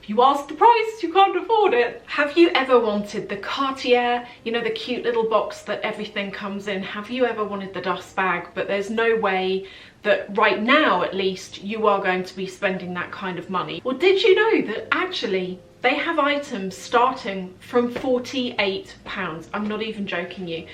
If you ask the price, you can't afford it. Have you ever wanted the Cartier, you know, the cute little box that everything comes in? Have you ever wanted the dust bag? But there's no way that right now, at least, you are going to be spending that kind of money. Well, did you know that actually they have items starting from £48? I'm not even joking you.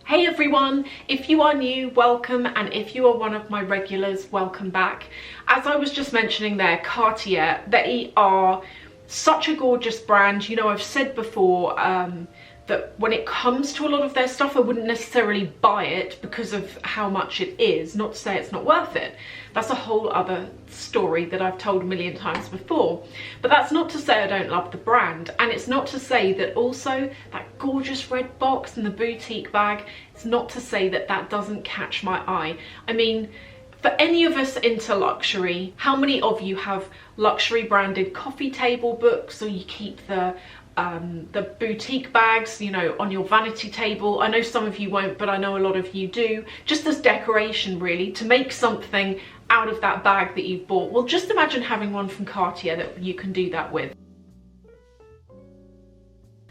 Hey everyone, if you are new, welcome, and if you are one of my regulars, welcome back. As I was just mentioning there, Cartier, they are such a gorgeous brand. You know, I've said before that when it comes to a lot of their stuff, I wouldn't necessarily buy it because of how much it is. Not to say it's not worth it. That's a whole other story that I've told a million times before. But that's not to say I don't love the brand. And it's not to say that also that gorgeous red box and the boutique bag, it's not to say that that doesn't catch my eye. I mean, for any of us into luxury, how many of you have luxury branded coffee table books, or you keep the boutique bags, you know, on your vanity table? I know some of you won't, but I know a lot of you do, just as decoration really, to make something out of that bag that you've bought. Well, just imagine having one from Cartier that you can do that with.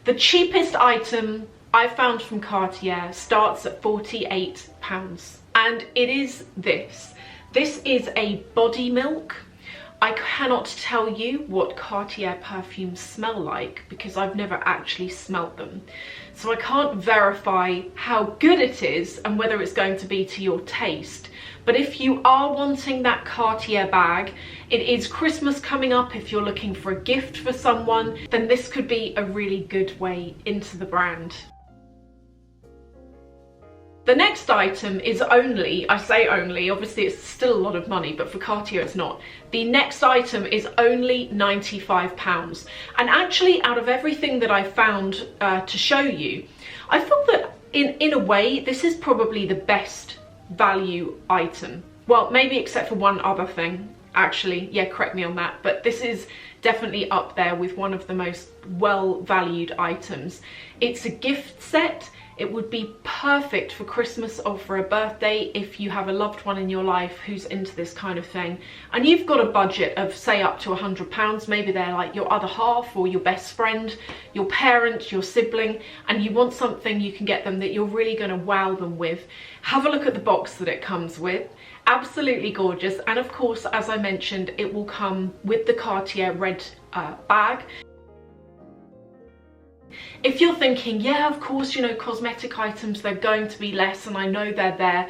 The cheapest item I found from Cartier starts at £48, and it is this. This is a body milk. I cannot tell you what Cartier perfumes smell like because I've never actually smelled them. So I can't verify how good it is and whether it's going to be to your taste. But if you are wanting that Cartier bag, it is Christmas coming up. If you're looking for a gift for someone, then this could be a really good way into the brand. The next item is only, I say only, obviously it's still a lot of money, but for Cartier it's not. The next item is only £95. And actually, out of everything that I found to show you, I feel that in a way, this is probably the best value item. Well, maybe except for one other thing, actually. Yeah, correct me on that. But this is definitely up there with one of the most well-valued items. It's a gift set. It would be perfect for Christmas or for a birthday if you have a loved one in your life who's into this kind of thing. And you've got a budget of, say, up to £100. Maybe they're like your other half or your best friend, your parent, your sibling, and you want something you can get them that you're really going to wow them with. Have a look at the box that it comes with. Absolutely gorgeous. And of course, as I mentioned, it will come with the Cartier red bag. If you're thinking, yeah, of course, you know, cosmetic items, they're going to be less and I know they're there.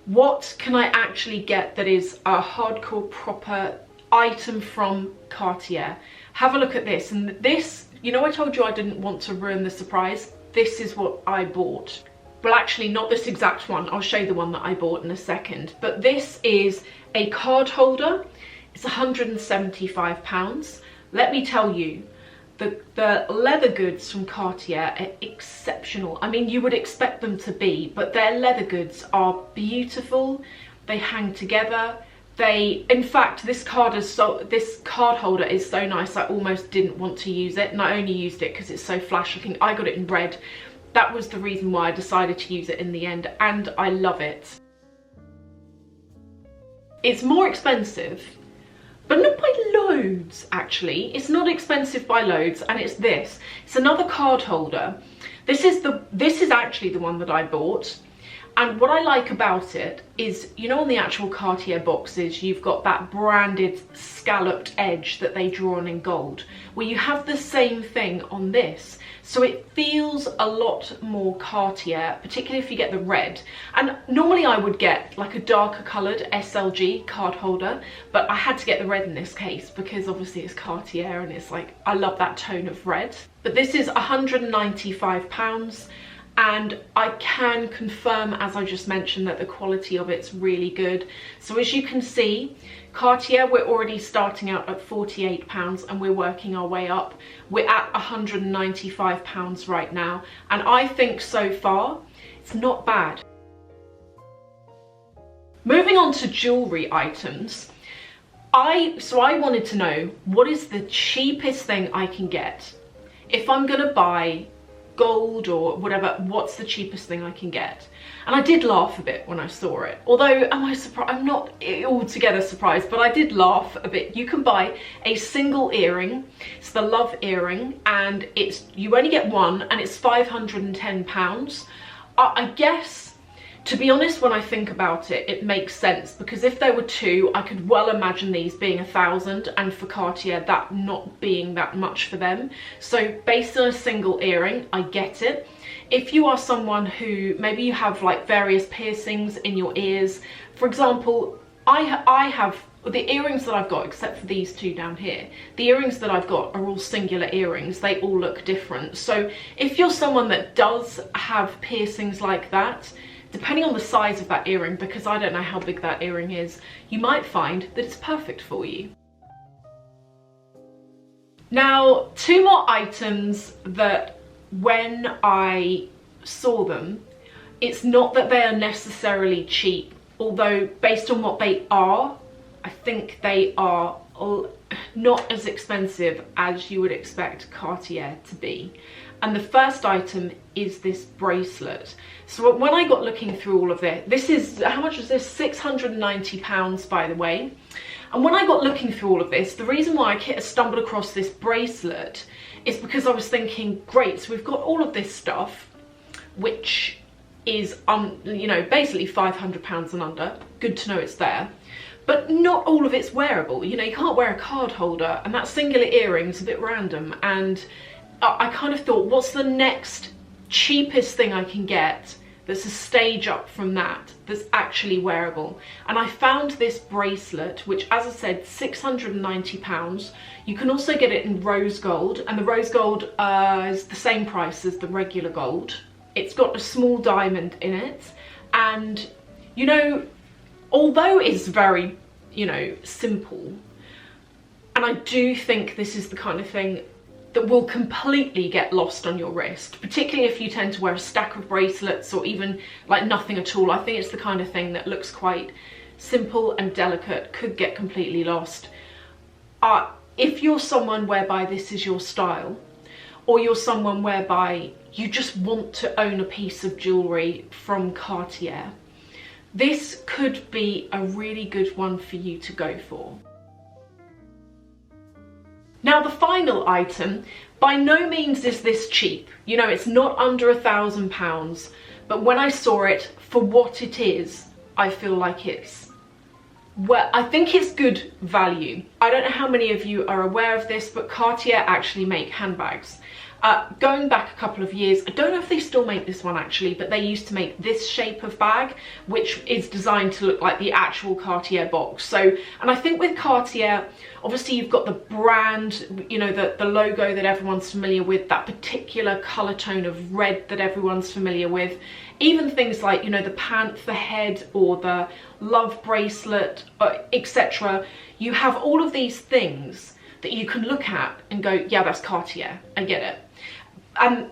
What can I actually get that is a hardcore proper item from Cartier? Have a look at this. And this, you know, I told you I didn't want to ruin the surprise. This is what I bought. Well, actually, not this exact one. I'll show you the one that I bought in a second. But this is a card holder. It's £175. Let me tell you, the leather goods from Cartier are exceptional. I mean, you would expect them to be, but their leather goods are beautiful. They hang together. In fact, this card holder is so nice, I almost didn't want to use it, and I only used it because it's so flash looking. I got it in red. That was the reason why I decided to use it in the end, and I love it. It's more expensive, but not by loads, actually. It's not expensive by loads, and it's this. It's another card holder. This is actually the one that I bought. And what I like about it is, you know, on the actual Cartier boxes, you've got that branded scalloped edge that they draw on in gold. Well, you have the same thing on this. So it feels a lot more Cartier, particularly if you get the red. And normally I would get like a darker coloured SLG card holder, but I had to get the red in this case because obviously it's Cartier and it's like, I love that tone of red. But this is £195. And I can confirm, as I just mentioned, that the quality of it's really good. So as you can see, Cartier, we're already starting out at £48 and we're working our way up. We're at £195 right now, and I think so far it's not bad. Moving on to jewellery items, I wanted to know what is the cheapest thing I can get if I'm gonna buy gold or whatever, what's the cheapest thing I can get? And I did laugh a bit when I saw it. Although, am I surprised? I'm not altogether surprised, but I did laugh a bit. You can buy a single earring. It's the Love earring, and you only get one, and it's £510. I guess, to be honest, when I think about it, it makes sense, because if there were two, I could well imagine these being 1,000, and for Cartier that not being that much for them. So based on a single earring, I get it. If you are someone who maybe you have like various piercings in your ears, for example, I have the earrings that I've got, except for these two down here, the earrings that I've got are all singular earrings. They all look different. So if you're someone that does have piercings like that, depending on the size of that earring, because I don't know how big that earring is, you might find that it's perfect for you. Now, two more items that when I saw them, it's not that they are necessarily cheap, although based on what they are, I think they are not as expensive as you would expect Cartier to be. And the first item is this bracelet. So when I got looking through all of this is, how much was this? £690, by the way. And when I got looking through all of this, the reason why I stumbled across this bracelet is because I was thinking, great, so we've got all of this stuff, which is, you know, basically £500 and under. Good to know it's there. But not all of it's wearable. You know, you can't wear a card holder, and that singular earring's a bit random. And I kind of thought, what's the next cheapest thing I can get that's a stage up from that, that's actually wearable? And I found this bracelet, which, as I said, £690. You can also get it in rose gold, and the rose gold is the same price as the regular gold. It's got a small diamond in it, and, you know, although it's very, you know, simple, and I do think this is the kind of thing that will completely get lost on your wrist, particularly if you tend to wear a stack of bracelets or even like nothing at all. I think it's the kind of thing that looks quite simple and delicate, could get completely lost. If you're someone whereby this is your style, or you're someone whereby you just want to own a piece of jewellery from Cartier, this could be a really good one for you to go for. Now, the final item, by no means is this cheap. You know, it's not under £1,000, but when I saw it for what it is, I feel like it's, well, I think it's good value. I don't know how many of you are aware of this, but Cartier actually make handbags. Going back a couple of years, I don't know if they still make this one actually, but they used to make this shape of bag, which is designed to look like the actual Cartier box. So, and I think with Cartier, obviously you've got the brand, you know, the logo that everyone's familiar with, that particular colour tone of red that everyone's familiar with. Even things like, you know, the panther head or the love bracelet, etc. You have all of these things that you can look at and go, yeah, that's Cartier, I get it. And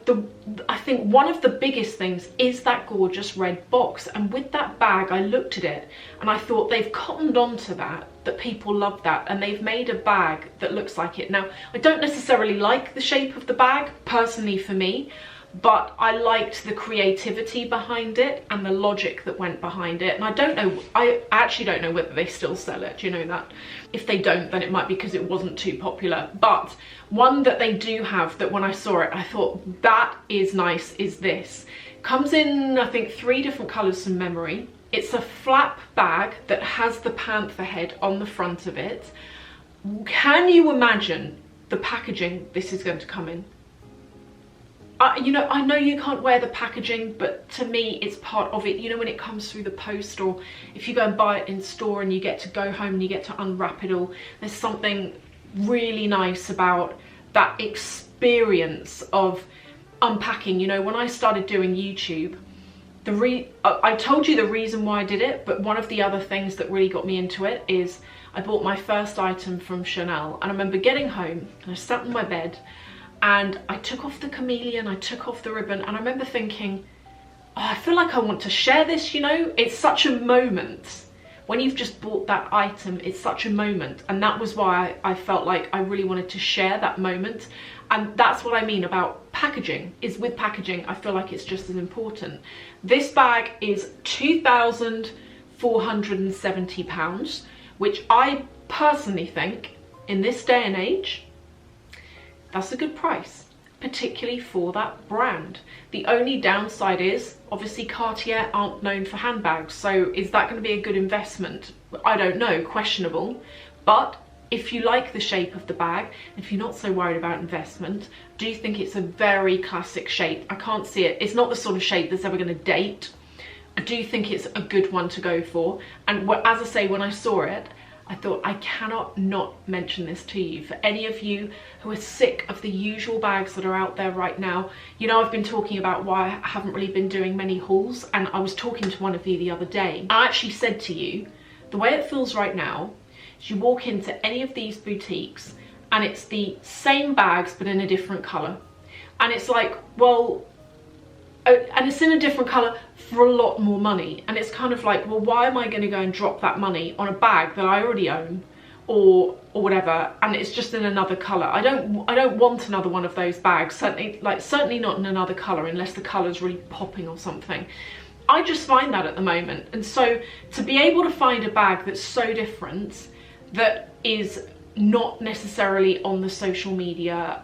I think one of the biggest things is that gorgeous red box. And with that bag, I looked at it and I thought they've cottoned onto that people love that, and they've made a bag that looks like it. Now, I don't necessarily like the shape of the bag, personally for me, but I liked the creativity behind it and the logic that went behind it. And I don't know, I actually don't know whether they still sell it, do you know that? If they don't, then it might be because it wasn't too popular. But one that they do have, that when I saw it, I thought that is nice, is this. Comes in, I think, 3 different colours from memory. It's a flap bag that has the panther head on the front of it. Can you imagine the packaging this is going to come in? You know, I know you can't wear the packaging, but to me it's part of it. You know, when it comes through the post, or if you go and buy it in store and you get to go home and you get to unwrap it all, there's something really nice about that experience of unpacking. You know, when I started doing YouTube, I told you the reason why I did it, but one of the other things that really got me into it is I bought my first item from Chanel, and I remember getting home and I sat on my bed and I took off the chameleon, I took off the ribbon, and I remember thinking, oh, I feel like I want to share this, you know? It's such a moment when you've just bought that item, it's such a moment. And that was why I felt like I really wanted to share that moment. And that's what I mean about packaging, is with packaging, I feel like it's just as important. This bag is £2,470, which I personally think in this day and age, that's a good price, particularly for that brand. The only downside is, obviously Cartier aren't known for handbags, so is that going to be a good investment? I don't know, questionable. But if you like the shape of the bag, if you're not so worried about investment, do you think it's a very classic shape? I can't see it. It's not the sort of shape that's ever going to date. I do think it's a good one to go for. And as I say, when I saw it, I thought I cannot not mention this to you. For any of you who are sick of the usual bags that are out there right now, you know, I've been talking about why I haven't really been doing many hauls, and I was talking to one of you the other day. I actually said to you, the way it feels right now is you walk into any of these boutiques and it's the same bags but in a different colour. And it's like, well, and it's in a different colour for a lot more money, and it's kind of like, well, why am I going to go and drop that money on a bag that I already own or whatever, and it's just in another colour? I don't want another one of those bags, certainly not in another colour, unless the colour's really popping or something. I just find that at the moment. And so to be able to find a bag that's so different, that is not necessarily on the social media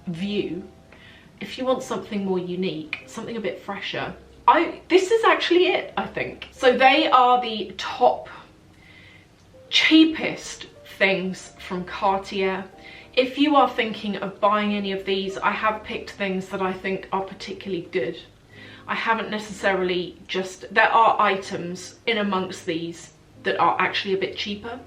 view, if you want something more unique, something a bit fresher, this is actually it, I think. So they are the top cheapest things from Cartier. If you are thinking of buying any of these, I have picked things that I think are particularly good. I haven't necessarily there are items in amongst these that are actually a bit cheaper,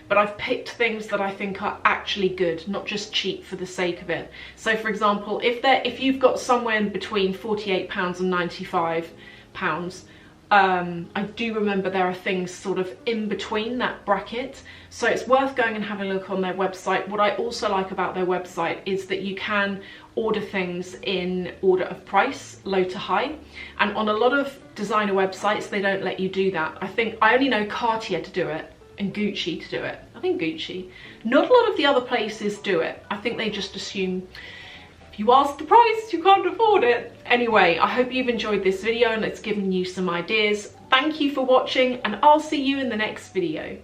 but I've picked things that I think are actually good, not just cheap for the sake of it. So for example, if you've got somewhere in between £48 and £95, I do remember there are things sort of in between that bracket, so it's worth going and having a look on their website. What I also like about their website is that you can order things in order of price, low to high, and on a lot of designer websites they don't let you do that. I only know Cartier to do it and Gucci to do it. I think Gucci. Not a lot of the other places do it. I think they just assume if you ask the price, you can't afford it. Anyway, I hope you've enjoyed this video and it's given you some ideas. Thank you for watching, and I'll see you in the next video.